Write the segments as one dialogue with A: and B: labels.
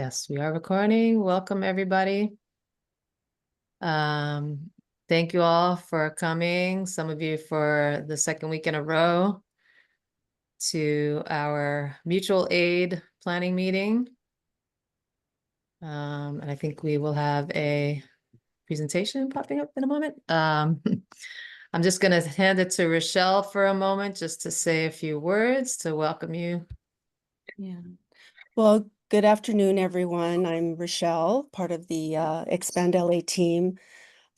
A: Yes, we are recording. Welcome, everybody. Thank you all for coming, some of you for the second week in a row, to our mutual aid planning meeting. And I think we will have a presentation popping up in a moment. I'm just going to hand it to Rochelle for a moment just to say a few words to welcome you.
B: Yeah. Well, good afternoon, everyone. I'm Rochelle, part of the ExpandLA team.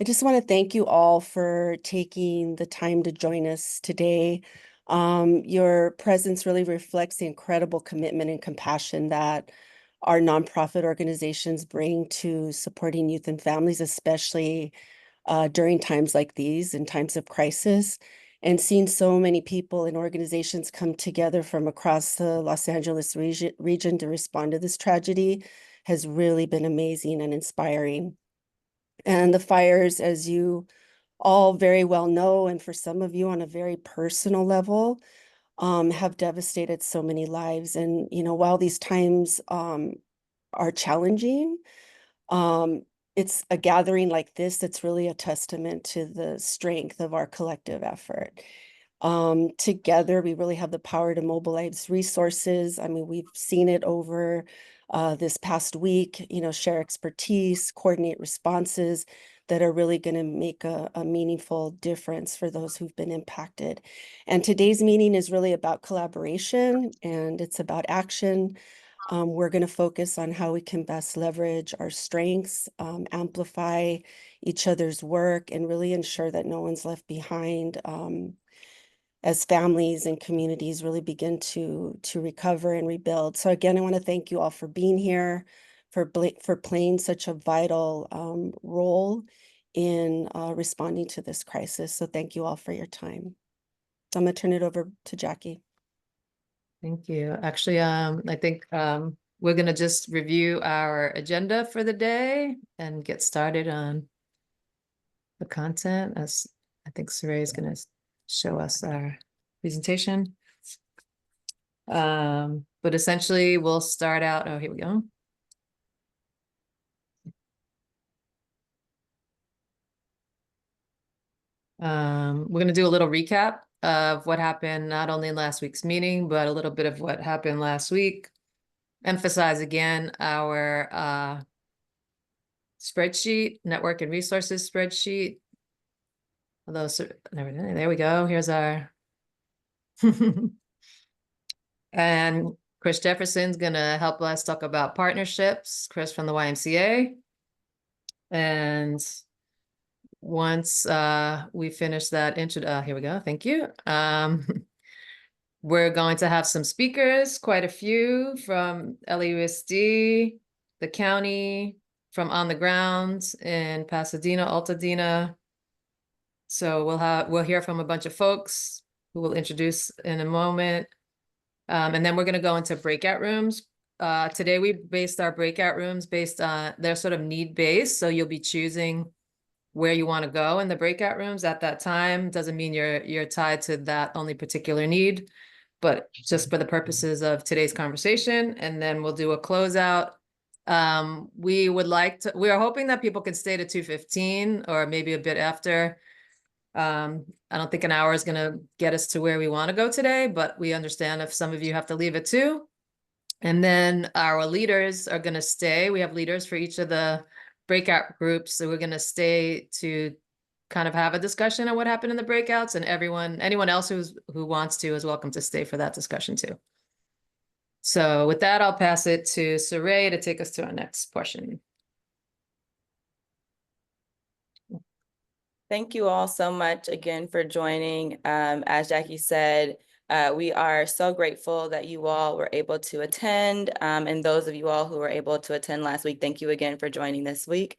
B: I just want to thank you all for taking the time to join us today. Your presence really reflects the incredible commitment and compassion that our nonprofit organizations bring to supporting youth and families, especially during times like these, in times of crisis. And seeing so many people and organizations come together from across the Los Angeles region to respond to this tragedy has really been amazing and inspiring. And the fires, as you all very well know, and for some of you on a very personal level, have devastated so many lives. And, while these times are challenging, it's a gathering like this that's really a testament to the strength of our collective effort. Together, we really have the power to mobilize resources. I mean, we've seen it over this past week, share expertise, coordinate responses that are really going to make a meaningful difference for those who've been impacted. And today's meeting is really about collaboration and it's about action. We're going to focus on how we can best leverage our strengths, amplify each other's work, and really ensure that no one's left behind as families and communities really begin to recover and rebuild. So again, I want to thank you all for being here, for playing such a vital role in responding to this crisis. So thank you all for your time. So I'm going to turn it over to Jackie.
A: Thank you. Actually, I think we're going to just review our agenda for the day and get started on the content, as I think Saray is going to show us our presentation. But essentially, we'll start out. Oh, here we go. We're going to do a little recap of what happened not only in last week's meeting, but a little bit of what happened last week. Emphasize again our spreadsheet, network and resources spreadsheet. Although, there we go. Here's our and Chris Jefferson's gonna help us talk about partnerships. Chris from the YMCA. And once we finish that intro, here we go. Thank you. We're going to have some speakers, quite a few from LAUSD, the county, from on the ground in Pasadena, Altadena. So we'll hear from a bunch of folks who we'll introduce in a moment. And then we're going to go into breakout rooms. Today we based our breakout rooms based on, they're sort of need-based. So you'll be choosing where you want to go in the breakout rooms at that time. Doesn't mean you're tied to that only particular need, but just for the purposes of today's conversation. And then we'll do a closeout. We are hoping that people can stay to 2:15 or maybe a bit after. I don't think an hour is going to get us to where we want to go today, but we understand if some of you have to leave it too. And then our leaders are going to stay. We have leaders for each of the breakout groups. So we're going to stay to kind of have a discussion on what happened in the breakouts, and anyone else who wants to is welcome to stay for that discussion too. So with that, I'll pass it to Saray to take us to our next portion.
C: Thank you all so much again for joining. As Jackie said, we are so grateful that you all were able to attend. And those of you all who were able to attend last week, thank you again for joining this week.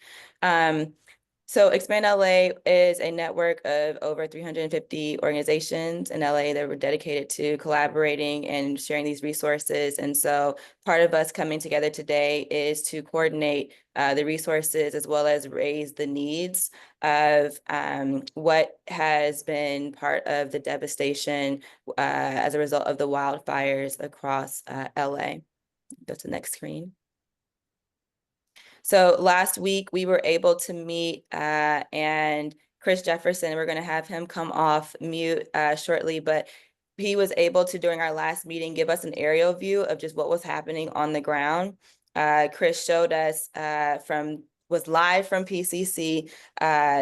C: So ExpandLA is a network of over 350 organizations in LA that were dedicated to collaborating and sharing these resources. And so part of us coming together today is to coordinate the resources as well as raise the needs of what has been part of the devastation as a result of the wildfires across LA. Go to the next screen. So last week we were able to meet and Chris Jefferson, we're going to have him come off mute shortly, but he was able to, during our last meeting, give us an aerial view of just what was happening on the ground. Chris showed us was live from PCC,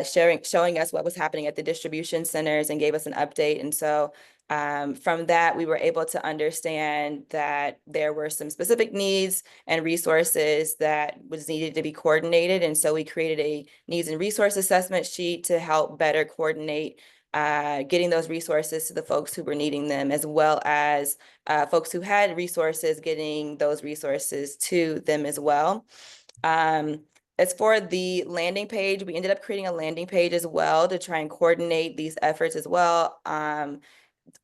C: showing us what was happening at the distribution centers and gave us an update. And so from that, we were able to understand that there were some specific needs and resources that was needed to be coordinated. And so we created a needs and resource assessment sheet to help better coordinate getting those resources to the folks who were needing them, as well as folks who had resources, getting those resources to them as well. As for the landing page, we ended up creating a landing page as well to try and coordinate these efforts as well.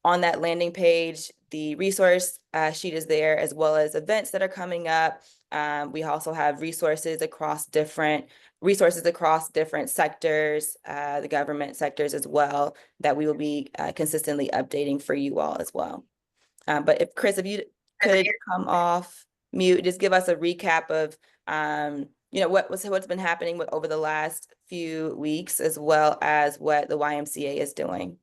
C: On that landing page, the resource sheet is there, as well as events that are coming up. We also have resources across different sectors, the government sectors as well, that we will be consistently updating for you all as well. But if Chris, if you could come off mute, just give us a recap of what's been happening over the last few weeks, as well as what the YMCA is doing.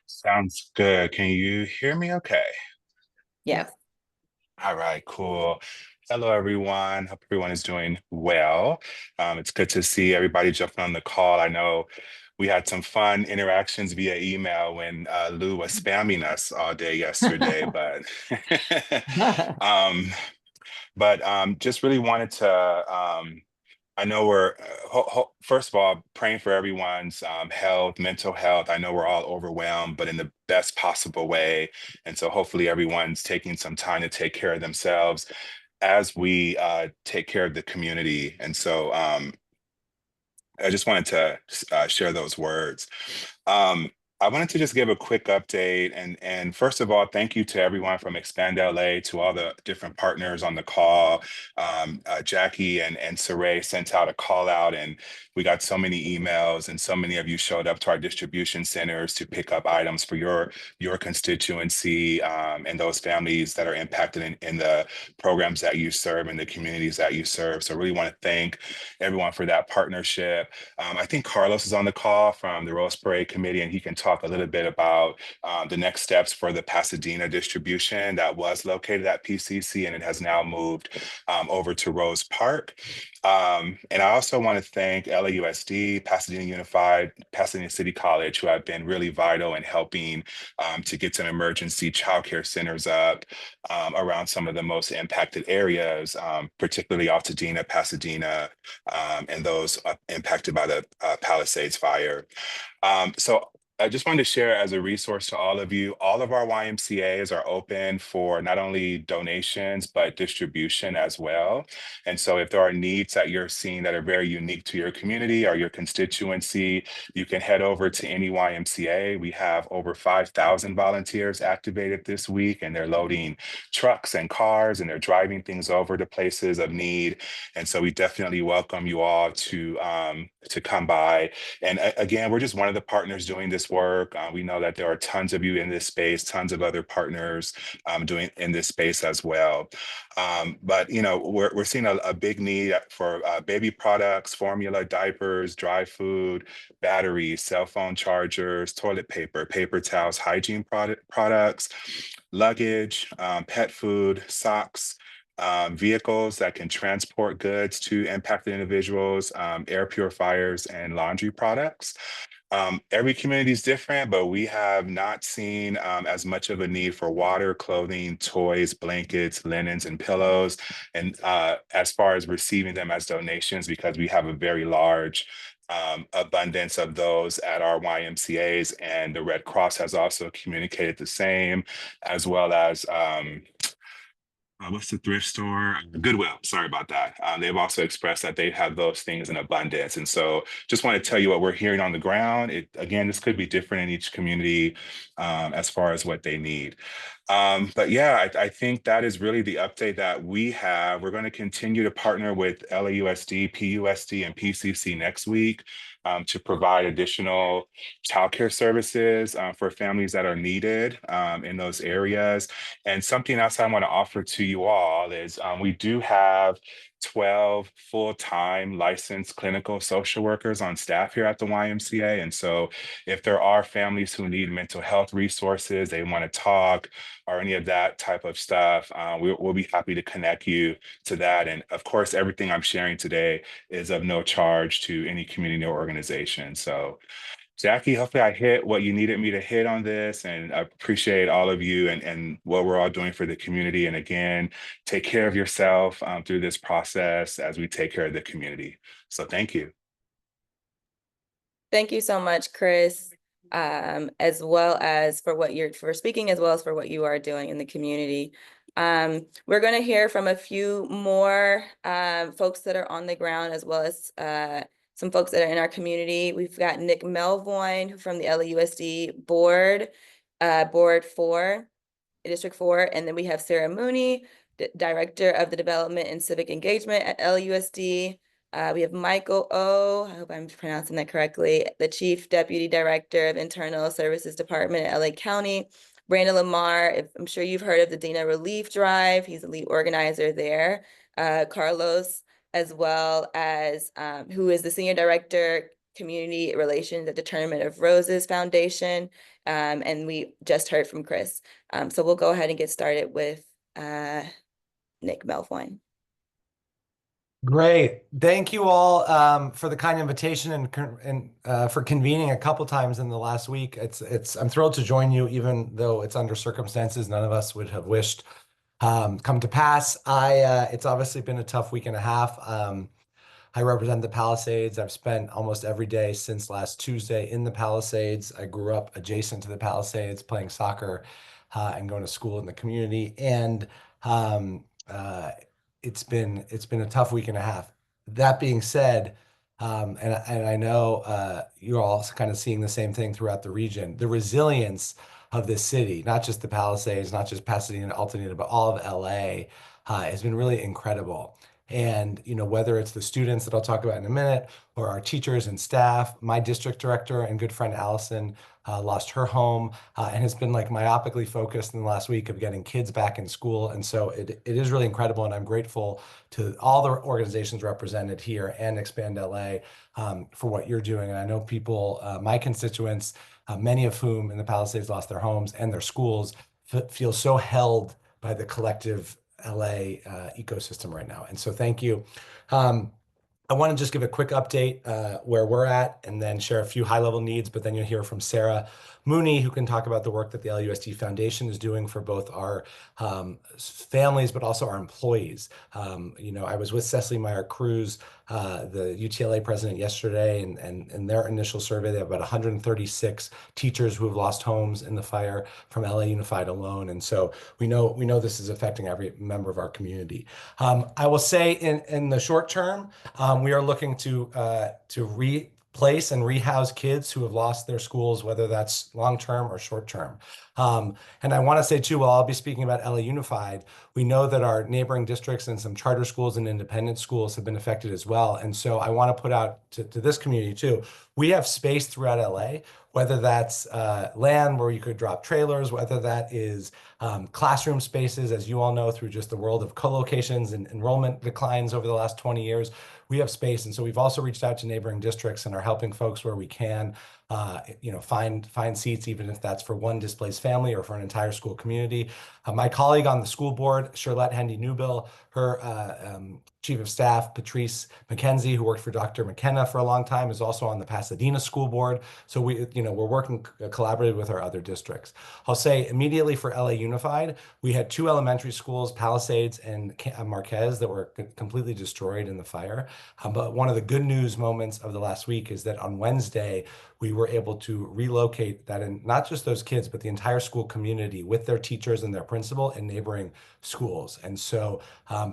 D: Sounds good. Can you hear me okay?
C: Yes.
D: All right, cool. Hello, everyone. Hope everyone is doing well. It's good to see everybody jumping on the call. I know we had some fun interactions via email when Lou was spamming us all day yesterday, but just really wanted to I know we're, first of all, praying for everyone's health, mental health. I know we're all overwhelmed, but in the best possible way. And so hopefully everyone's taking some time to take care of themselves as we take care of the community. And so I just wanted to share those words. I wanted to just give a quick update and first of all, thank you to everyone from ExpandLA, to all the different partners on the call. Jackie and Saray sent out a call out, and we got so many emails, and so many of you showed up to our distribution centers to pick up items for your constituency and those families that are impacted in the programs that you serve and the communities that you serve. So I really want to thank everyone for that partnership. I think Carlos is on the call from the Rose Parade Committee, and he can talk a little bit about the next steps for the Pasadena distribution that was located at PCC, and it has now moved over to Rose Park. And I also want to thank LAUSD, Pasadena Unified, Pasadena City College, who have been really vital in helping to get some emergency childcare centers up around some of the most impacted areas, particularly Altadena, Pasadena, and those impacted by the Palisades fire. So I just wanted to share as a resource to all of you, all of our YMCAs are open for not only donations, but distribution as well. And so if there are needs that you're seeing that are very unique to your community or your constituency, you can head over to any YMCA. We have over 5,000 volunteers activated this week, and they're loading trucks and cars, and they're driving things over to places of need. And so we definitely welcome you all to come by. And again, we're just one of the partners doing this work. We know that there are tons of you in this space, tons of other partners doing in this space as well. But we're seeing a big need for baby products, formula, diapers, dry food, batteries, cell phone chargers, toilet paper, paper towels, hygiene products, luggage, pet food, socks, vehicles that can transport goods to impacted individuals, air purifiers, and laundry products. Every community is different, but we have not seen as much of a need for water, clothing, toys, blankets, linens, and pillows. And as far as receiving them as donations, because we have a very large abundance of those at our YMCAs, and the Red Cross has also communicated the same, as well as what's the thrift store? Goodwill. Sorry about that. They've also expressed that they have those things in abundance. And so just want to tell you what we're hearing on the ground. Again, this could be different in each community as far as what they need. But yeah, I think that is really the update that we have. We're going to continue to partner with LAUSD, PUSD, and PCC next week to provide additional childcare services for families that are needed in those areas. And something else I want to offer to you all is we do have 12 full-time licensed clinical social workers on staff here at the YMCA. And so if there are families who need mental health resources, they want to talk, or any of that type of stuff, we'll be happy to connect you to that. And of course, everything I'm sharing today is of no charge to any community or organization. So Jackie, hopefully I hit what you needed me to hit on this, and I appreciate all of you and what we're all doing for the community. And again, take care of yourself through this process as we take care of the community. So thank you.
C: Thank you so much, Chris, as well as for speaking, as well as for what you are doing in the community. We're going to hear from a few more folks that are on the ground, as well as some folks that are in our community. We've got Nick Melvoin from the LAUSD board, Board 4, District 4, and then we have Sarah Mooney, Director of the Development and Civic Engagement at LAUSD. We have Michael O, I hope I'm pronouncing that correctly, the Chief Deputy Director of Internal Services Department at LA County. Brandon Lamar, I'm sure you've heard of the Dina Relief Drive. He's the lead organizer there. Carlos, as well as who is the Senior Director, Community Relations at the Tournament of Roses Foundation. And we just heard from Chris. So we'll go ahead and get started with Nick Melvoin.
E: Great. Thank you all for the kind invitation and for convening a couple times in the last week. I'm thrilled to join you, even though it's under circumstances none of us would have wished come to pass. It's obviously been a tough week and a half. I represent the Palisades. I've spent almost every day since last Tuesday in the Palisades. I grew up adjacent to the Palisades, playing soccer and going to school in the community. And it's been a tough week and a half. That being said, and I know you're all kind of seeing the same thing throughout the region. The resilience of this city, not just the Palisades, not just Pasadena, Altamira, but all of LA, has been really incredible. And whether it's the students that I'll talk about in a minute, or our teachers and staff, my district director and good friend Allison lost her home and has been like myopically focused in the last week of getting kids back in school. And so it is really incredible. And I'm grateful to all the organizations represented here and ExpandLA for what you're doing. And I know people, my constituents, many of whom in the Palisades lost their homes and their schools, feel so held by the collective LA ecosystem right now. And so thank you. I want to just give a quick update where we're at and then share a few high-level needs, but then you'll hear from Sarah Mooney, who can talk about the work that the LUSD Foundation is doing for both our families, but also our employees. I was with Cecily Meyer-Cruz, the UTLA president, yesterday, and in their initial survey, they have about 136 teachers who have lost homes in the fire from LA Unified alone. And so we know this is affecting every member of our community. I will say in the short term, we are looking to replace and rehouse kids who have lost their schools, whether that's long-term or short-term. And I want to say too, while I'll be speaking about LA Unified, we know that our neighboring districts and some charter schools and independent schools have been affected as well. And so I want to put out to this community too, we have space throughout LA, whether that's land where you could drop trailers, whether that is classroom spaces, as you all know, through just the world of co-locations and enrollment declines over the last 20 years, we have space. And so we've also reached out to neighboring districts and are helping folks where we can, find seats, even if that's for one displaced family or for an entire school community. My colleague on the school board, Charlotte Hendy Newbill, her chief of staff, Patrice McKenzie, who worked for Dr. McKenna for a long time, is also on the Pasadena school board. So we're working collaboratively with our other districts. I'll say immediately for LA Unified, we had two elementary schools, Palisades and Marquez, that were completely destroyed in the fire. But one of the good news moments of the last week is that on Wednesday, we were able to relocate that, in not just those kids, but the entire school community with their teachers and their principal in neighboring schools. And so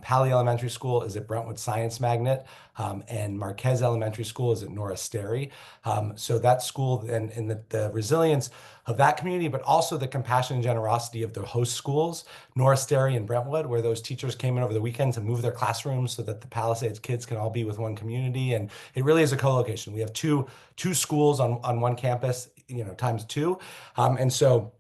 E: Pali Elementary School is at Brentwood Science Magnet, and Marquez Elementary School is at Norris Sterry. So that school and the resilience of that community, but also the compassion and generosity of the host schools, Norris Sterry and Brentwood, where those teachers came in over the weekend to move their classrooms so that the Palisades kids can all be with one community. And it really is a co-location. We have two schools on one campus, times two. And so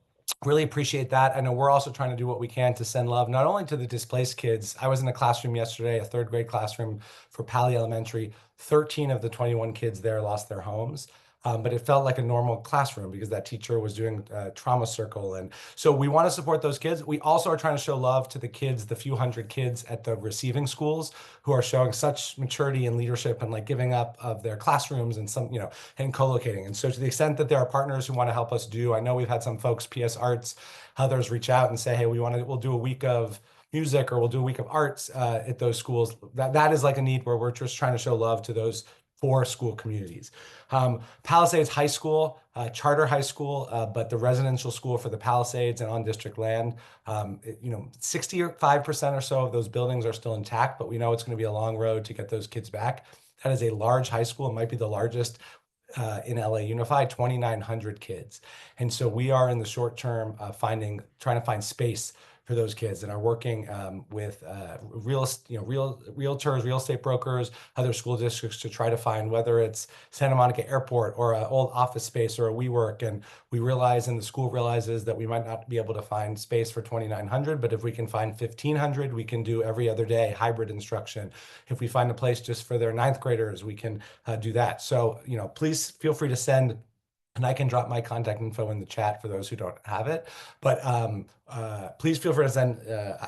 E: really appreciate that. I know we're also trying to do what we can to send love, not only to the displaced kids. I was in a classroom yesterday, a third grade classroom for Pali Elementary. 13 of the 21 kids there lost their homes. But it felt like a normal classroom because that teacher was doing trauma circle. And so we want to support those kids. We also are trying to show love to the kids, the few hundred kids at the receiving schools who are showing such maturity and leadership and like giving up of their classrooms and and co-locating. And so to the extent that there are partners who want to help us I know we've had some folks, PS Arts, others reach out and say, hey, we'll do a week of music or we'll do a week of arts at those schools. That is like a need where we're just trying to show love to those 4 school communities. Palisades High School, charter high school, but the residential school for the Palisades and on district land, 65% or so of those buildings are still intact, but we know it's going to be a long road to get those kids back. That is a large high school. It might be the largest in LA Unified, 2,900 kids. And so we are in the short term trying to find space for those kids and are working with realtors, real estate brokers, other school districts to try to find whether it's Santa Monica Airport or an old office space or a WeWork. And we realize, and the school realizes, that we might not be able to find space for 2,900, but if we can find 1,500, we can do every other day hybrid instruction. If we find a place just for their 9th graders, we can do that. So, please feel free to send. And I can drop my contact info in the chat for those who don't have it. But please feel free to send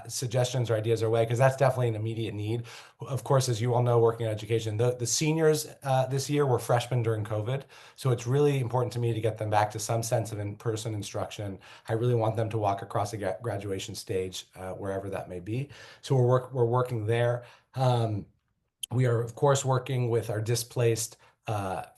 E: suggestions or ideas our way, because that's definitely an immediate need. Of course, as you all know, working in education, the seniors this year were freshmen during COVID. So it's really important to me to get them back to some sense of in-person instruction. I really want them to walk across a graduation stage, wherever that may be. So we're working there. We are, of course, working with our displaced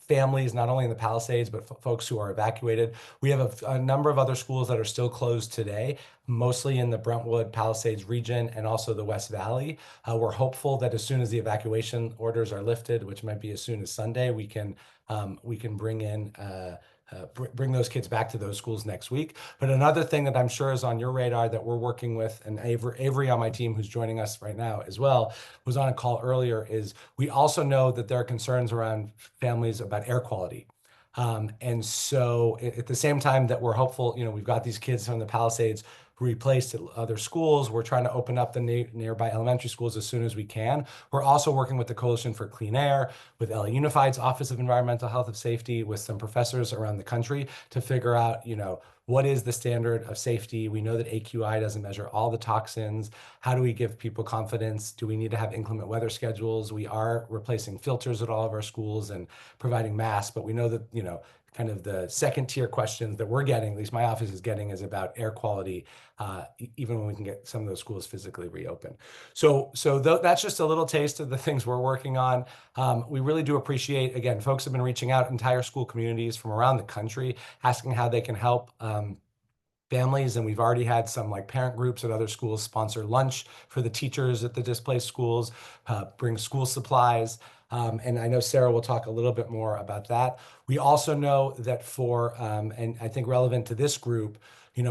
E: families, not only in the Palisades, but folks who are evacuated. We have a number of other schools that are still closed today, mostly in the Brentwood Palisades region and also the West Valley. We're hopeful that as soon as the evacuation orders are lifted, which might be as soon as Sunday, we can bring those kids back to those schools next week. But another thing that I'm sure is on your radar that we're working with, and Avery on my team, who's joining us right now as well, was on a call earlier, is we also know that there are concerns around families about air quality. And so at the same time that we're hopeful, we've got these kids from the Palisades replaced at other schools. We're trying to open up the nearby elementary schools as soon as we can. We're also working with the Coalition for Clean Air, with LA Unified's Office of Environmental Health and Safety, with some professors around the country to figure out, what is the standard of safety? We know that AQI doesn't measure all the toxins. How do we give people confidence? Do we need to have inclement weather schedules? We are replacing filters at all of our schools and providing masks, but we know that, kind of the second tier questions that we're getting, at least my office is getting, is about air quality, even when we can get some of those schools physically reopened. So that's just a little taste of the things we're working on. We really do appreciate, again, folks have been reaching out, entire school communities from around the country, asking how they can help families, and we've already had some parent groups at other schools sponsor lunch for the teachers at the displaced schools, bring school supplies. And I know Sarah will talk a little bit more about that. We also know that and I think relevant to this group,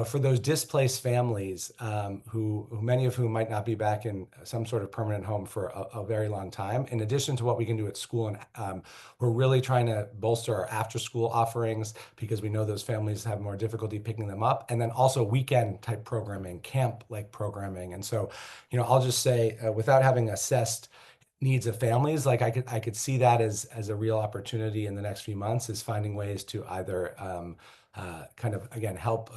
E: for those displaced families, who many of whom might not be back in some sort of permanent home for a very long time, in addition to what we can do at school, and we're really trying to bolster our after-school offerings because we know those families have more difficulty picking them up, and then also weekend type programming, camp-like programming. And so, I'll just say, without having assessed needs of families, I could see that as a real opportunity in the next few months, is finding ways to either kind of, again, help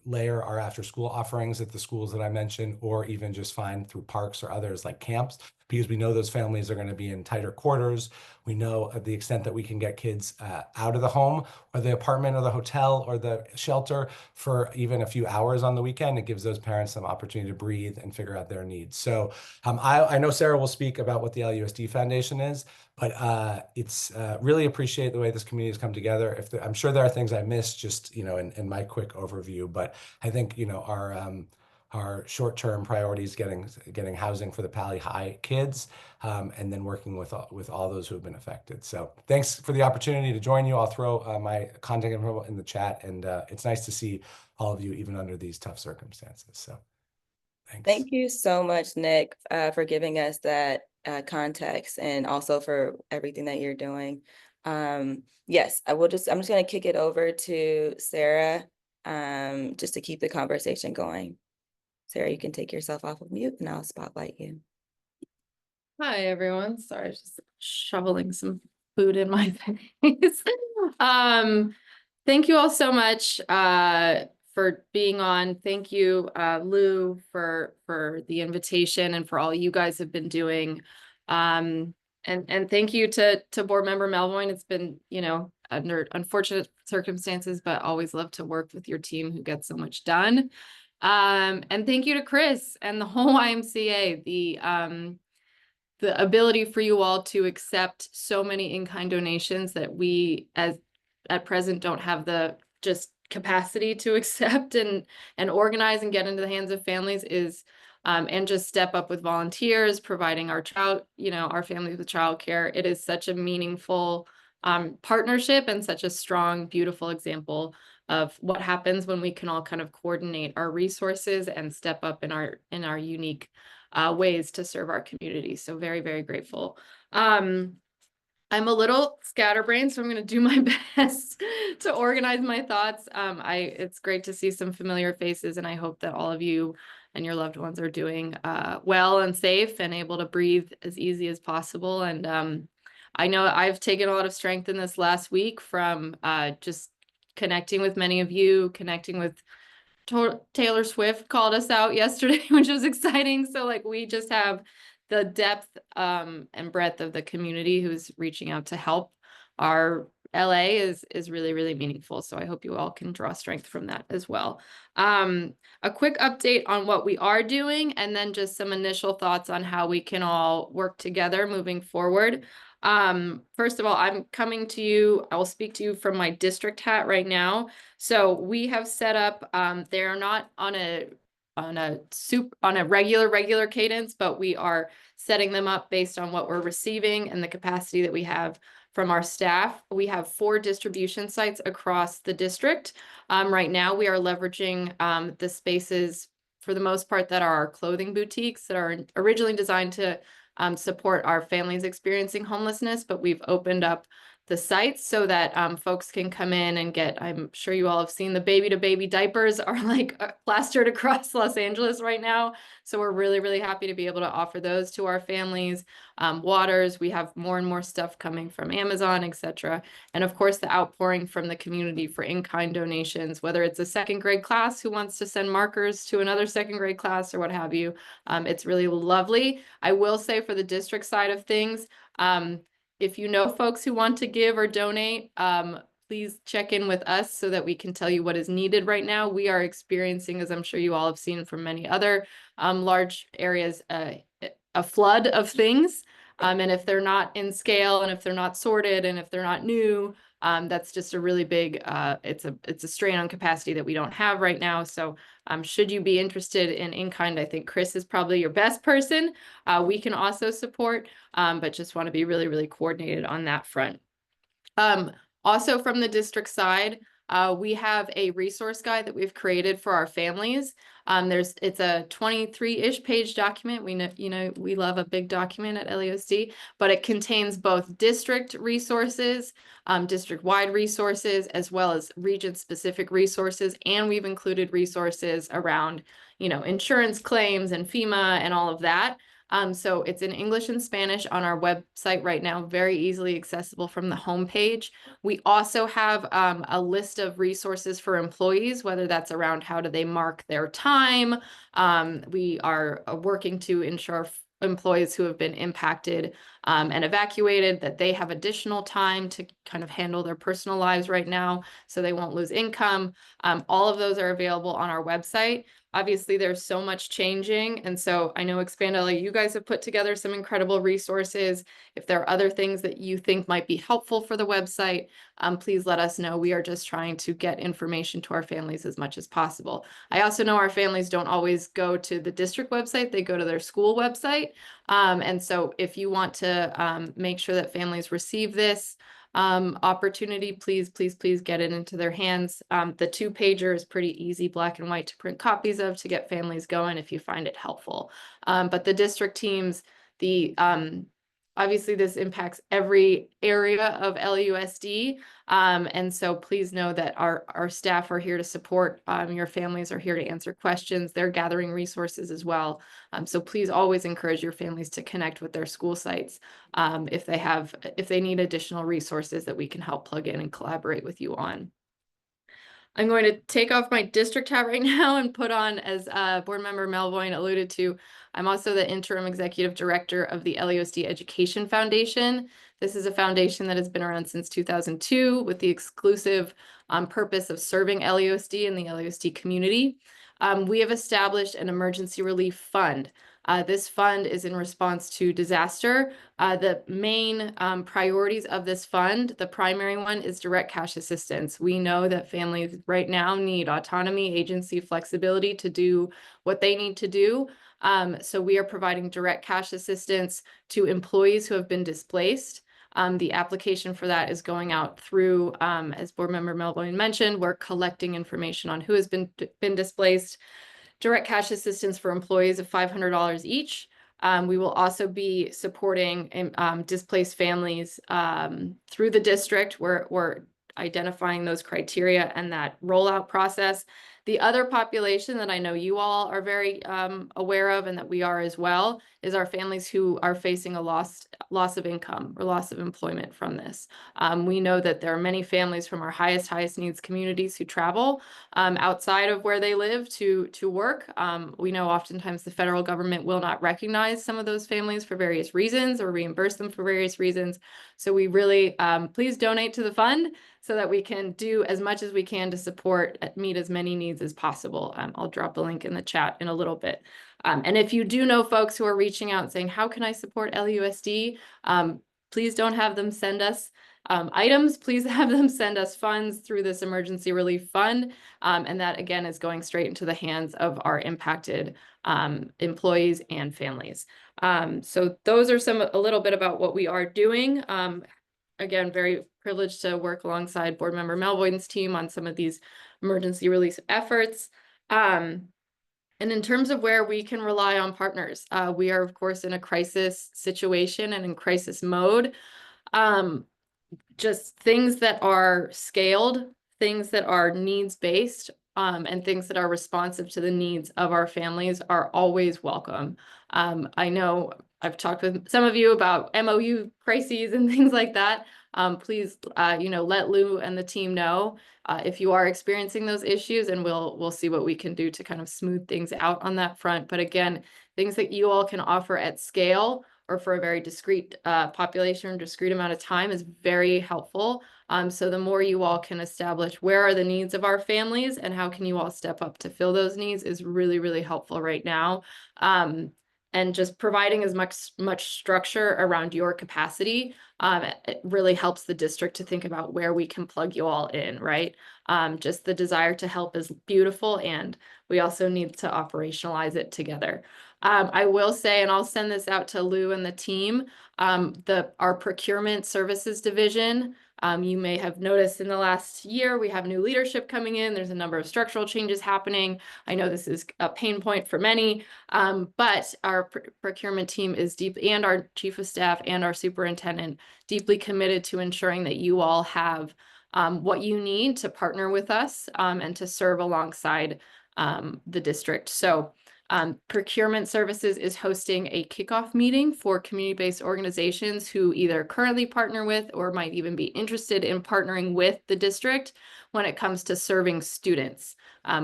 E: layer our after school offerings at the schools that I mentioned, or even just find through parks or others like camps, because we know those families are going to be in tighter quarters. We know at the extent that we can get kids out of the home or the apartment or the hotel or the shelter for even a few hours on the weekend, it gives those parents some opportunity to breathe and figure out their needs. So I know Sarah will speak about what the LUSD Foundation is, but it's really appreciate the way this community has come together. I'm sure there are things I missed just, in my quick overview, but I think, our short-term priorities, getting housing for the Pali High kids, and then working with all those who have been affected. So thanks for the opportunity to join you. I'll throw my contact info in the chat, and it's nice to see all of you even under these tough circumstances. So thanks.
C: Thank you so much, Nick, for giving us that context and also for everything that you're doing. Yes, I'm just going to kick it over to Sarah, just to keep the conversation going. Sarah, you can take yourself off of mute and I'll spotlight you.
F: Hi, everyone. Sorry, just shoveling some food in my face. Thank you all so much for being on. Thank you, Lou, for the invitation and for all you guys have been doing. And thank you to Board Member Melvoin. It's been, under unfortunate circumstances, but always love to work with your team who gets so much done. And thank you to Chris and the whole YMCA. The ability for you all to accept so many in-kind donations that we at present don't have the just capacity to accept and organize and get into the hands of families is and just step up with volunteers, providing our families with childcare. It is such a meaningful partnership and such a strong, beautiful example of what happens when we can all kind of coordinate our resources and step up in our unique ways to serve our community. So very, very grateful. I'm a little scatterbrained, so I'm going to do my best to organize my thoughts. It's great to see some familiar faces, and I hope that all of you and your loved ones are doing well and safe and able to breathe as easy as possible. And I know I've taken a lot of strength in this last week from just connecting with many of you, connecting with Taylor Swift called us out yesterday, which was exciting. So like we just have the depth and breadth of the community who's reaching out to help. Our LA is really, really meaningful. So I hope you all can draw strength from that as well. A quick update on what we are doing, and then just some initial thoughts on how we can all work together moving forward. First of all, I'm coming to you, I will speak to you from my district hat right now. So we have set up, they're not on a regular cadence, but we are setting them up based on what we're receiving and the capacity that we have from our staff. We have 4 distribution sites across the district. Right now we are leveraging the spaces for the most part that are our clothing boutiques that are originally designed to support our families experiencing homelessness, but we've opened up the sites so that folks can come in and get, I'm sure you all have seen the baby-to-baby diapers are like plastered across Los Angeles right now. So we're really, really happy to be able to offer those to our families. Waters, we have more and more stuff coming from Amazon, etc. And of course, the outpouring from the community for in-kind donations, whether it's a 2nd grade class who wants to send markers to another 2nd grade class or what have you. It's really lovely. I will say for the district side of things, if you know folks who want to give or donate, please check in with us so that we can tell you what is needed right now. We are experiencing, as I'm sure you all have seen from many other large areas, a flood of things. And if they're not in scale and if they're not sorted and if they're not new, that's just a really big, it's a strain on capacity that we don't have right now. So should you be interested in kind, I think Chris is probably your best person. We can also support, but just want to be really, really coordinated on that front. Also from the district side, we have a resource guide that we've created for our families. It's a 23-ish page document. We love a big document at LAOSD, but it contains both district resources, district-wide resources, as well as region-specific resources. And we've included resources around, insurance claims and FEMA and all of that. So it's in English and Spanish on our website right now, very easily accessible from the homepage. We also have a list of resources for employees, whether that's around how do they mark their time. We are working to ensure employees who have been impacted and evacuated that they have additional time to kind of handle their personal lives right now so they won't lose income. All of those are available on our website. Obviously, there's so much changing. And so I know ExpandLA, you guys have put together some incredible resources. If there are other things that you think might be helpful for the website, please let us know. We are just trying to get information to our families as much as possible. I also know our families don't always go to the district website, they go to their school website. And so if you want to make sure that families receive this opportunity, please get it into their hands. The 2-pager is pretty easy, black and white, to print copies of to get families going if you find it helpful. But the district teams, obviously this impacts every area of LAUSD. And so please know that our staff are here to support. Your families are here to answer questions. They're gathering resources as well. So please always encourage your families to connect with their school sites if they need additional resources that we can help plug in and collaborate with you on. I'm going to take off my district hat right now and put on, as board member Melvoin alluded to, I'm also the interim executive director of the LAUSD Education Foundation. This is a foundation that has been around since 2002 with the exclusive purpose of serving LAUSD and the LAUSD community. We have established an emergency relief fund. This fund is in response to disaster. The main priorities of this fund, the primary one is direct cash assistance. We know that families right now need autonomy, agency, flexibility to do what they need to do. So we are providing direct cash assistance to employees who have been displaced. The application for that is going out through, as board member Melvoin mentioned, we're collecting information on who has been displaced. Direct cash assistance for employees of $500 each. We will also be supporting displaced families through the district. We're identifying those criteria and that rollout process. The other population that I know you all are very aware of, and that we are as well, is our families who are facing a loss of income or loss of employment from this. We know that there are many families from our highest needs communities who travel outside of where they live to work. We know oftentimes the federal government will not recognize some of those families for various reasons or reimburse them for various reasons. So we really, please donate to the fund so that we can do as much as we can to support, meet as many needs as possible. I'll drop a link in the chat in a little bit. And if you do know folks who are reaching out saying, how can I support LAUSD? Please don't have them send us items. Please have them send us funds through this emergency relief fund. And that, again, is going straight into the hands of our impacted employees and families. So those are a little bit about what we are doing. Again, very privileged to work alongside board member Melvoin's team on some of these emergency relief efforts. And in terms of where we can rely on partners, we are, of course, in a crisis situation and in crisis mode. Just things that are scaled, things that are needs-based, and things that are responsive to the needs of our families are always welcome. I know I've talked with some of you about MOU crises and things like that. Please, let Lou and the team know if you are experiencing those issues, and we'll see what we can do to kind of smooth things out on that front. But again, things that you all can offer at scale or for a very discrete population or discrete amount of time is very helpful. So the more you all can establish where are the needs of our families and how can you all step up to fill those needs is really, really helpful right now. And just providing as much structure around your capacity, it really helps the district to think about where we can plug you all in, right? Just the desire to help is beautiful, and we also need to operationalize it together. I will say, and I'll send this out to Lou and the team, our procurement services division, you may have noticed in the last year, we have new leadership coming in. There's a number of structural changes happening. I know this is a pain point for many, but our procurement team is deep, and our chief of staff and our superintendent deeply committed to ensuring that you all have what you need to partner with us and to serve alongside the district. So procurement services is hosting a kickoff meeting for community-based organizations who either currently partner with or might even be interested in partnering with the district when it comes to serving students.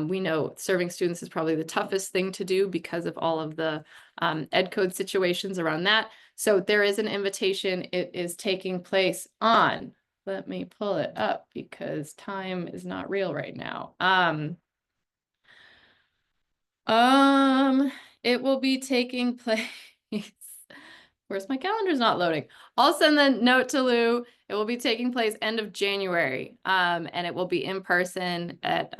F: We know serving students is probably the toughest thing to do because of all of the ed code situations around that. So there is an invitation. It is taking place on, let me pull it up because time is not real right now. It will be taking place. Where's my calendar's not loading? I'll send the note to Lou. It will be taking place end of January. And it will be in person at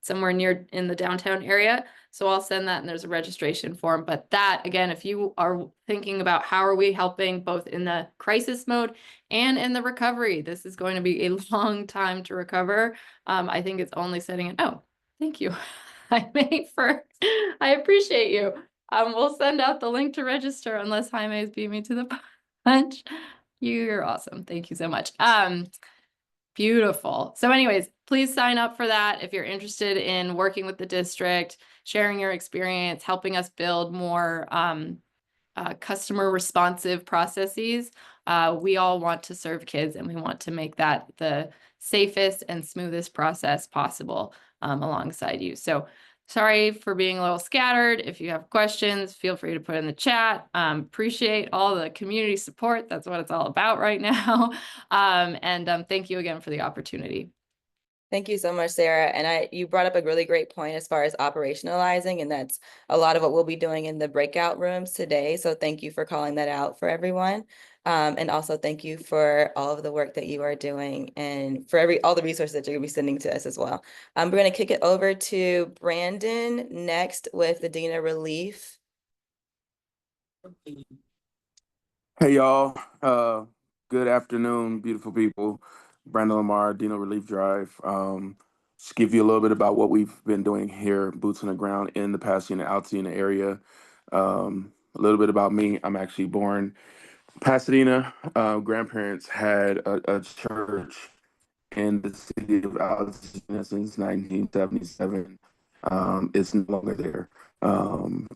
F: somewhere near in the downtown area. So I'll send that, and there's a registration form. But that, again, if you are thinking about how are we helping both in the crisis mode and in the recovery, this is going to be a long time to recover. I think it's only setting it. Oh, thank you. I appreciate you. We'll send out the link to register unless Jaime has beat me to the punch. You're awesome. Thank you so much. Beautiful. So anyways, please sign up for that if you're interested in working with the district, sharing your experience, helping us build more customer responsive processes. We all want to serve kids, and we want to make that the safest and smoothest process possible alongside you. So sorry for being a little scattered. If you have questions, feel free to put in the chat. Appreciate all the community support. That's what it's all about right now. Thank you again for the opportunity.
C: Thank you so much, Sarah. And you brought up a really great point as far as operationalizing, and that's a lot of what we'll be doing in the breakout rooms today. So thank you for calling that out for everyone. And also thank you for all of the work that you are doing and for all the resources that you're gonna be sending to us as well. We're gonna kick it over to Brandon next with the Dean of Relief.
G: Hey y'all, good afternoon, beautiful people. Brandon Lamar, Dino Relief Drive. Just give you a little bit about what we've been doing here, boots on the ground in the Pasadena, Altoona area. A little bit about me. I'm actually born in Pasadena. Grandparents had a church in the city of Altoona since 1977. It's no longer there.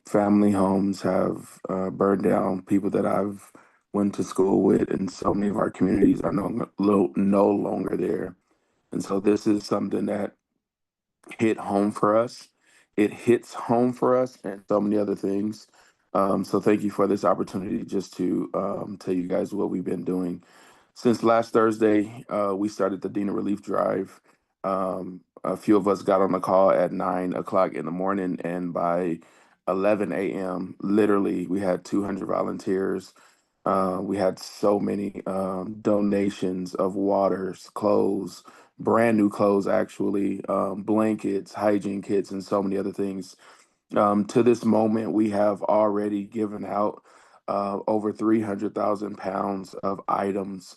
G: Family homes have burned down. People that I've went to school with, and so many of our communities are no longer there. And so this is something that hit home for us. It hits home for us and so many other things. So thank you for this opportunity just to tell you guys what we've been doing. Since last Thursday, we started the Dina Relief Drive. A few of us got on the call at 9 o'clock in the morning, and by 11 a.m., literally, we had 200 volunteers. We had so many donations of waters, clothes, brand new clothes, actually, blankets, hygiene kits, and so many other things. To this moment, we have already given out over 300,000 pounds of items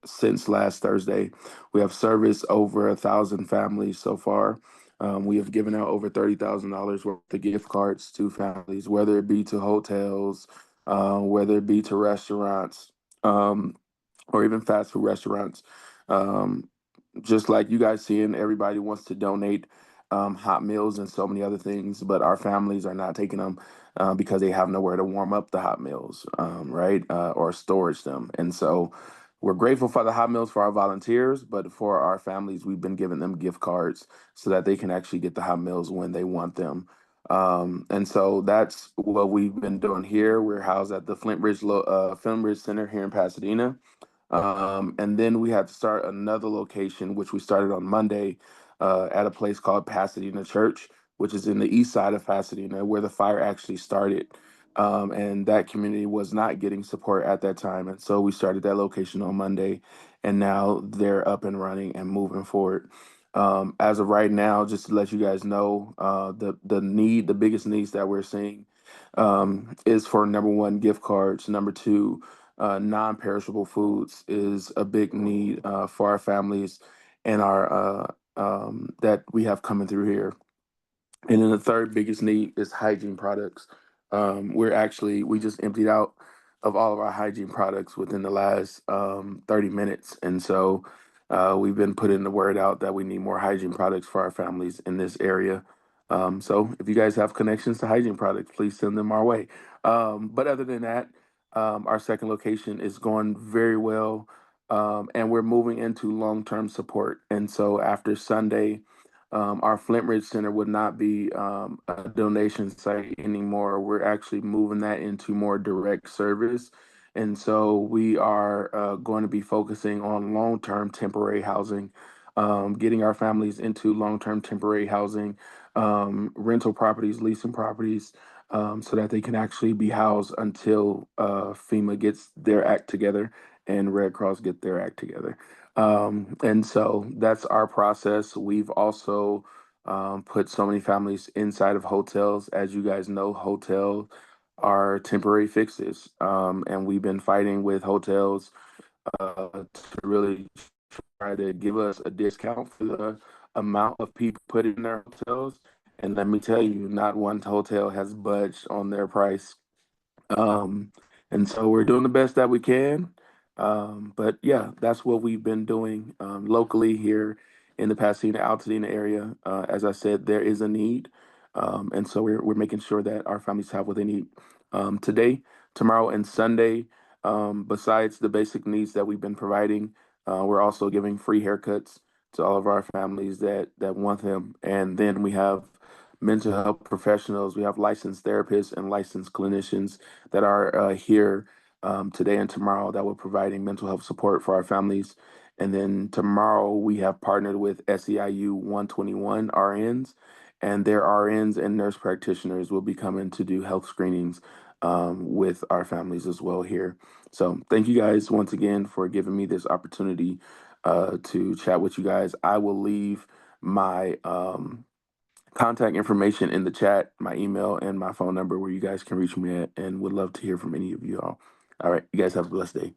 G: since last Thursday. We have serviced over 1,000 families so far. We have given out over $30,000 worth of gift cards to families, whether it be to hotels, whether it be to restaurants, or even fast food restaurants. Um, just like you guys seeing, everybody wants to donate hot meals and so many other things, but our families are not taking them because they have nowhere to warm up the hot meals, right? Or storage them. And so we're grateful for the hot meals for our volunteers, but for our families, we've been giving them gift cards so that they can actually get the hot meals when they want them. And so that's what we've been doing here. We're housed at the Flintbridge Center here in Pasadena. And then we had to start another location, which we started on Monday at a place called Pasadena Church, which is in the east side of Pasadena, where the fire actually started. And that community was not getting support at that time. And so we started that location on Monday, and now they're up and running and moving forward. As of right now, just to let you guys know, the biggest needs that we're seeing is for number one, gift cards. Number two, non-perishable foods is a big need for our families and our that we have coming through here. And then the third biggest need is hygiene products. We just emptied out of all of our hygiene products within the last 30 minutes. And so we've been putting the word out that we need more hygiene products for our families in this area. So if you guys have connections to hygiene products, please send them our way. But other than that, our second location is going very well. And we're moving into long-term support. And so after Sunday, our Flintridge Center would not be a donation site anymore. We're actually moving that into more direct service. And so we are going to be focusing on long-term temporary housing, getting our families into long-term temporary housing rental properties, leasing properties, so that they can actually be housed until FEMA gets their act together and Red Cross get their act together. And so that's our process. We've also put so many families inside of hotels. As you guys know, hotels are temporary fixes. And we've been fighting with hotels to really try to give us a discount for the amount of people put in their hotels. And let me tell you, not one hotel has budged on their price. Um, and so we're doing the best that we can. But yeah, that's what we've been doing locally here in the Pasadena, Altadena area. As I said, there is a need. And so we're making sure that our families have what they need today, tomorrow, and Sunday. Besides the basic needs that we've been providing, we're also giving free haircuts to all of our families that want them. And then we have mental health professionals, we have licensed therapists and licensed clinicians that are here today and tomorrow that we're providing mental health support for our families. And then tomorrow we have partnered with SEIU 121 RNs, and their RNs and nurse practitioners will be coming to do health screenings with our families as well here. So thank you guys once again for giving me this opportunity to chat with you guys. I will leave my contact information in the chat, my email and my phone number where you guys can reach me at, and would love to hear from any of you all. All right, you guys have a blessed day.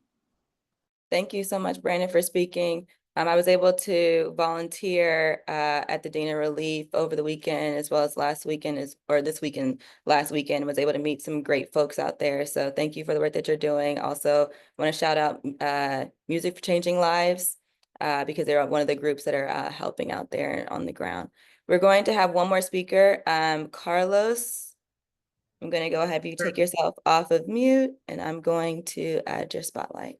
C: Thank you so much, Brandon, for speaking. I was able to volunteer at the Dana Relief over the weekend, as well as last weekend, last weekend, was able to meet some great folks out there. So thank you for the work that you're doing. Also, want to shout out Music for Changing Lives because they're one of the groups that are helping out there on the ground. We're going to have one more speaker, Carlos. I'm going to go ahead, you take yourself off of mute, and I'm going to add your spotlight.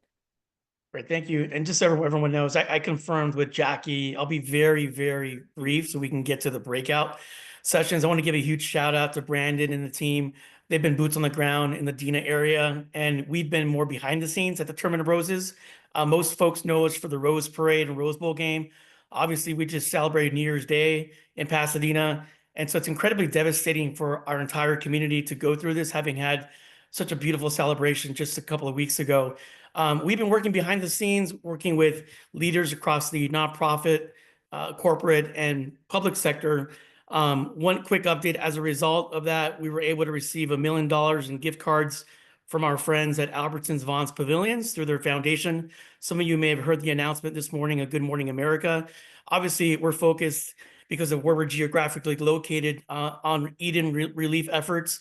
H: Great, thank you. And just so everyone knows, I confirmed with Jackie, I'll be very, very brief so we can get to the breakout sessions. I want to give a huge shout out to Brandon and the team. They've been boots on the ground in the Dina area, and we've been more behind the scenes at the Tournament of Roses. Most folks know us for the Rose Parade and Rose Bowl game. Obviously, we just celebrated New Year's Day in Pasadena. And so it's incredibly devastating for our entire community to go through this, having had such a beautiful celebration just a couple of weeks ago. We've been working behind the scenes, working with leaders across the nonprofit, corporate, and public sector. One quick update, as a result of that, we were able to receive $1 million in gift cards from our friends at Albertsons Vons Pavilions through their foundation. Some of you may have heard the announcement this morning of Good Morning America. Obviously, we're focused because of where we're geographically located on Eden relief efforts.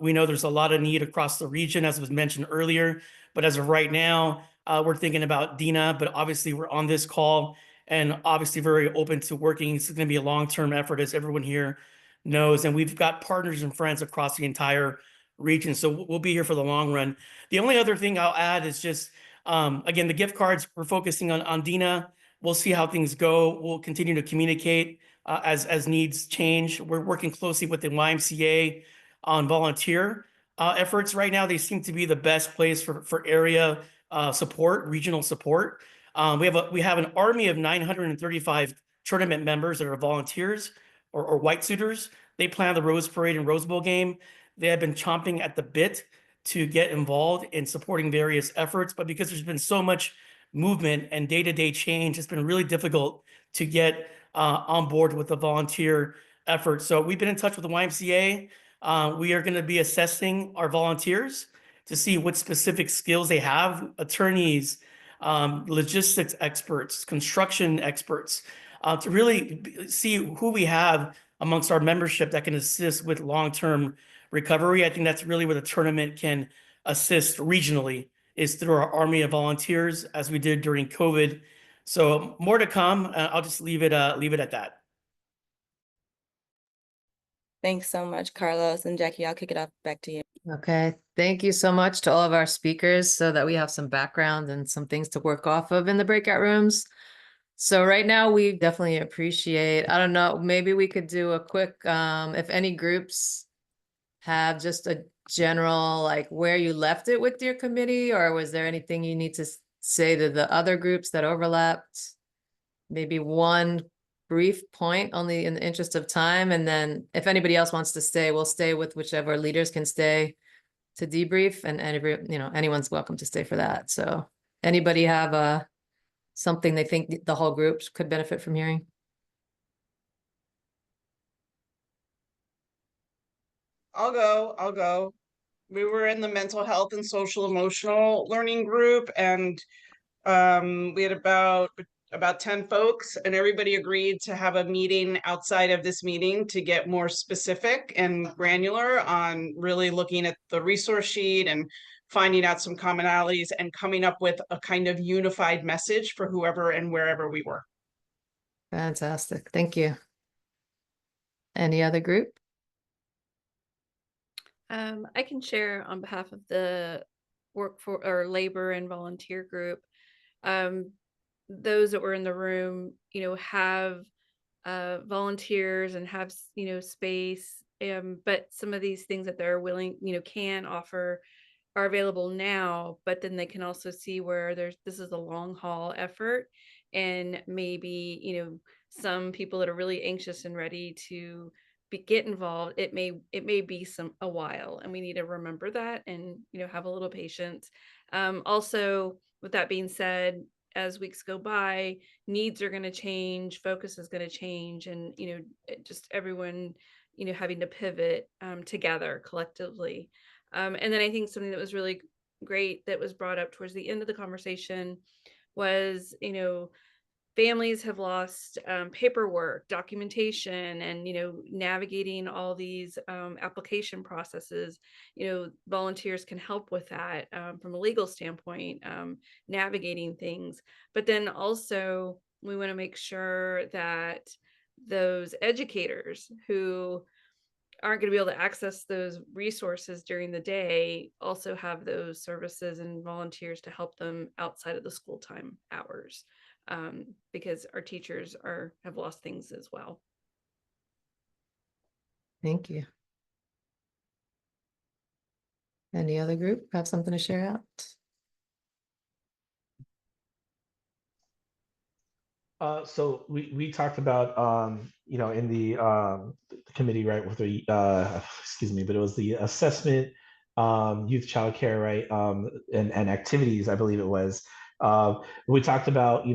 H: We know there's a lot of need across the region, as was mentioned earlier. But as of right now, we're thinking about Dina, but obviously we're on this call and obviously very open to working. It's going to be a long-term effort, as everyone here knows. And we've got partners and friends across the entire region. So we'll be here for the long run. The only other thing I'll add is just, again, the gift cards, we're focusing on Dina. We'll see how things go. We'll continue to communicate as needs change. We're working closely with the YMCA on volunteer efforts right now. They seem to be the best place for area support, regional support. We have an army of 935 tournament members that are volunteers or white suiters. They plan the Rose Parade and Rose Bowl game. They have been chomping at the bit to get involved in supporting various efforts, but because there's been so much movement and day-to-day change, it's been really difficult to get on board with the volunteer effort. So we've been in touch with the YMCA. We are going to be assessing our volunteers to see what specific skills they have, attorneys, logistics experts, construction experts, to really see who we have amongst our membership that can assist with long-term recovery. I think that's really where the tournament can assist regionally, is through our army of volunteers, as we did during COVID. So more to come. I'll just leave it at that.
C: Thanks so much, Carlos. And Jackie, I'll kick it off back to you.
A: Okay, thank you so much to all of our speakers so that we have some background and some things to work off of in the breakout rooms. So right now we definitely appreciate, I don't know, maybe we could do a quick, if any groups have just a general, like where you left it with your committee, or was there anything you need to say to the other groups that overlapped? Maybe one brief point, only in the interest of time. And then if anybody else wants to stay, we'll stay with whichever leaders can stay to debrief, and anyone's welcome to stay for that. So anybody have something they think the whole group could benefit from hearing?
I: I'll go. We were in the mental health and social emotional learning group, and we had about 10 folks, and everybody agreed to have a meeting outside of this meeting to get more specific and granular on really looking at the resource sheet and finding out some commonalities and coming up with a kind of unified message for whoever and wherever we were.
A: Fantastic. Thank you. Any other group?
F: I can share on behalf of the labor and volunteer group. Those that were in the room, have volunteers and have, space. But some of these things that they're willing, can offer are available now, but then they can also see where this is a long haul effort, and maybe, some people that are really anxious and ready to get involved, it may be a while, and we need to remember that, and have a little patience. Also, with that being said, as weeks go by, needs are going to change, focus is going to change, and just everyone having to pivot together collectively. And then I think something that was really great that was brought up towards the end of the conversation was, families have lost paperwork, documentation, and navigating all these application processes. Volunteers can help with that from a legal standpoint, navigating things. But then also we want to make sure that those educators who aren't going to be able to access those resources during the day also have those services and volunteers to help them outside of the school time hours, because our teachers have lost things as well.
A: Thank you. Any other group have something to share out?
J: So we talked about in the committee, right, with the excuse me, but it was the assessment, youth childcare, right, and activities, I believe it was. We talked about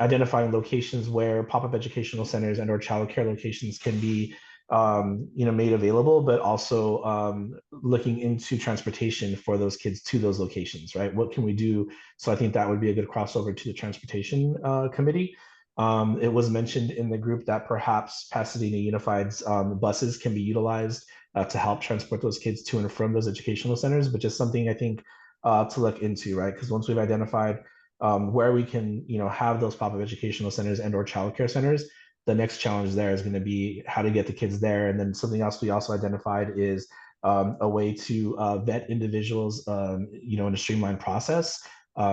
J: identifying locations where pop-up educational centers and or childcare locations can be made available, but also looking into transportation for those kids to those locations, right? What can we do? So I think that would be a good crossover to the transportation committee. It was mentioned in the group that perhaps Pasadena Unified's buses can be utilized to help transport those kids to and from those educational centers, but just something I think to look into, right? Because once we've identified where we can, have those pop-up educational centers and or childcare centers, the next challenge there is going to be how to get the kids there. And then something else we also identified is a way to vet individuals, in a streamlined process,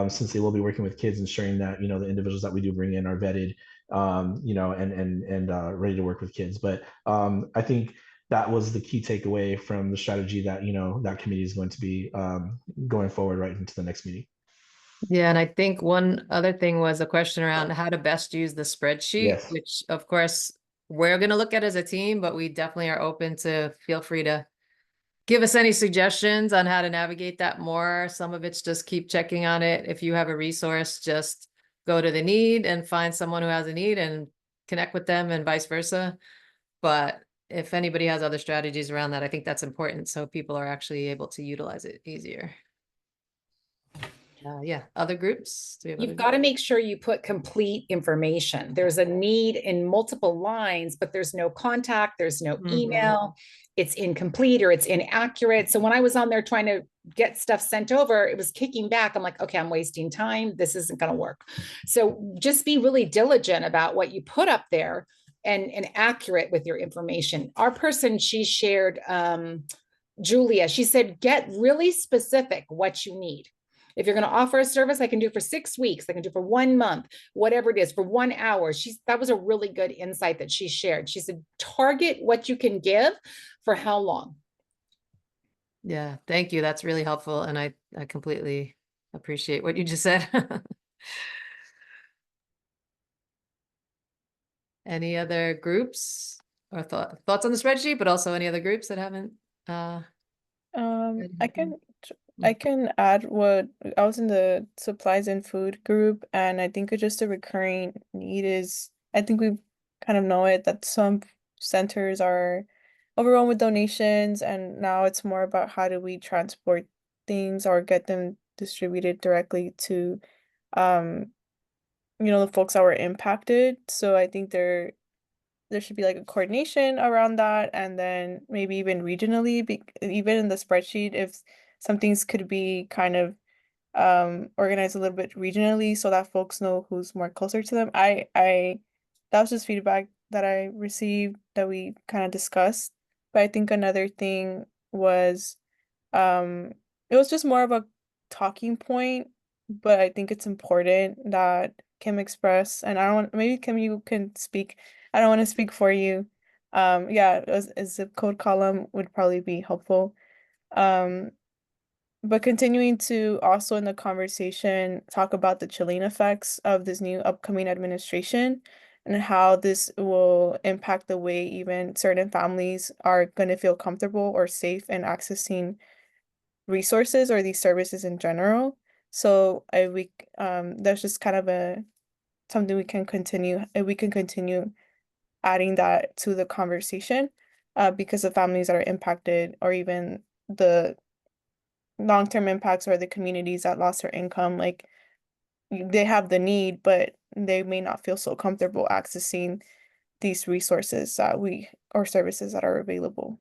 J: since they will be working with kids, ensuring that, the individuals that we do bring in are vetted, and ready to work with kids. But I think that was the key takeaway from the strategy that, that committee is going to be going forward right into the next meeting.
A: Yeah, and I think one other thing was a question around how to best use the spreadsheet,
J: Yes.
A: which of course we're going to look at as a team, but we definitely are open to feel free to give us any suggestions on how to navigate that more. Some of it's just keep checking on it. If you have a resource, just go to the need and find someone who has a need and connect with them and vice versa. But if anybody has other strategies around that, I think that's important so people are actually able to utilize it easier. Yeah, other groups? Do we have
K: You've
A: other
K: got to make sure you put complete information. There's a need in multiple lines, but there's no contact, there's no email, it's incomplete or it's inaccurate. So when I was on there trying to get stuff sent over, it was kicking back. I'm like, okay, I'm wasting time. This isn't going to work. So just be really diligent about what you put up there and accurate with your information. Our person, she shared, Julia, she said, get really specific what you need. If you're going to offer a service, I can do for 6 weeks. I can do for 1 month, whatever it is, for 1 hour. That was a really good insight that she shared. She said, target what you can give for how long.
A: Yeah, thank you. That's really helpful. And I completely appreciate what you just said. Any other groups or thoughts on the spreadsheet, but also any other groups that haven't
L: I can add what I was in the supplies and food group, and I think it's just a recurring need is I think we kind of know it that some centers are overwhelmed with donations, and now it's more about how do we transport things or get them distributed directly to the folks that were impacted. So I think there should be like a coordination around that, and then maybe even regionally, even in the spreadsheet, if some things could be kind of organized a little bit regionally so that folks know who's more closer to them. I that was just feedback that I received that we kind of discussed. But I think another thing was um it was just more of a talking point, but I think it's important that Kim express, and I don't want, maybe Kim, you can speak. I don't want to speak for you. Yeah, a zip code column would probably be helpful. Um, but continuing to also in the conversation talk about the chilling effects of this new upcoming administration and how this will impact the way even certain families are going to feel comfortable or safe in accessing resources or these services in general. So that's just kind of a something we can continue. We can continue adding that to the conversation, because the families that are impacted or even the long-term impacts or the communities that lost their income, like they have the need, but they may not feel so comfortable accessing these resources that or services that are available.